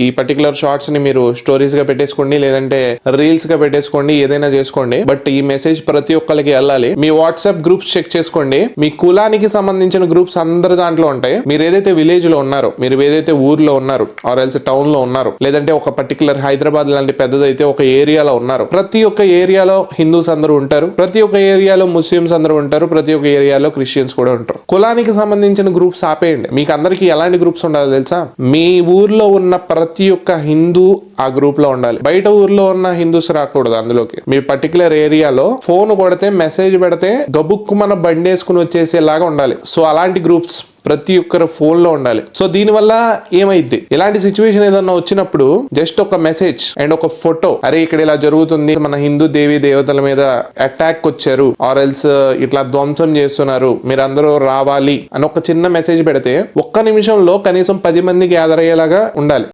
ఈ particular shorts ని మీరు స్టోరీస్ గా పెట్టేసుకోండి, లేదంటే రీల్స్ గా పెట్టేసుకోండి, ఏదైనా చేసుకోండి. బట్ ఈ మెసేజ్ ప్రతి ఒక్కరికి వెళ్ళాలి. మీ వాట్సాప్ గ్రూప్స్ చెక్ చేసుకోండి. మీ కులానికి సంబంధించిన గ్రూప్స్ అందరి దాంట్లో ఉంటాయి. మీరు ఏదైతే విలేజ్ లో ఉన్నారో, మీరు ఏదైతే ఊర్లో ఉన్నారు, ఆర్ ఎల్స్ టౌన్ లో ఉన్నారు, లేదంటే ఒక పర్టికులర్ హైదరాబాద్ లాంటి పెద్దదైతే ఒక ఏరియాలో ఉన్నారు. ప్రతి ఒక్క ఏరియాలో హిందూస్ అందరూ ఉంటారు, ప్రతి ఒక్క ఏరియాలో ముస్లిమ్స్ అందరూ ఉంటారు, ప్రతి ఒక్క ఏరియాలో క్రిస్టియన్స్ కూడా ఉంటారు. కులానికి సంబంధించిన గ్రూప్స్ ఆపేయండి. మీకు అందరికి ఎలాంటి గ్రూప్స్ ఉండాలో తెలుసా? మీ ఊర్లో ఉన్న ప్రతి ఒక్క హిందూ ఆ గ్రూప్ లో ఉండాలి. బయట ఊర్లో ఉన్న హిందూస్ రాకూడదు అందులోకి. మీ పర్టికులర్ ఏరియాలో ఫోన్ కొడితే మెసేజ్ పెడితే గబుక్కు మన బండి వేసుకుని వచ్చేసేలాగా ఉండాలి. సో అలాంటి గ్రూప్స్ ప్రతి ఒక్కరు ఫోన్ లో ఉండాలి. సో దీని వల్ల ఏమైద్ది, ఇలాంటి సిచ్యువేషన్ ఏదన్నా వచ్చినప్పుడు జస్ట్ ఒక మెసేజ్ అండ్ ఒక ఫోటో, అరే ఇక్కడ ఇలా జరుగుతుంది, మన హిందూ దేవి దేవతల మీద అటాక్ వచ్చారు, ఆర్ ఎల్స్ ఇట్లా ధ్వంసం చేస్తున్నారు, మీరందరూ రావాలి అని ఒక చిన్న మెసేజ్ పెడితే ఒక్క నిమిషంలో కనీసం 10 మంది గ్యాదర్ అయ్యేలాగా ఉండాలి.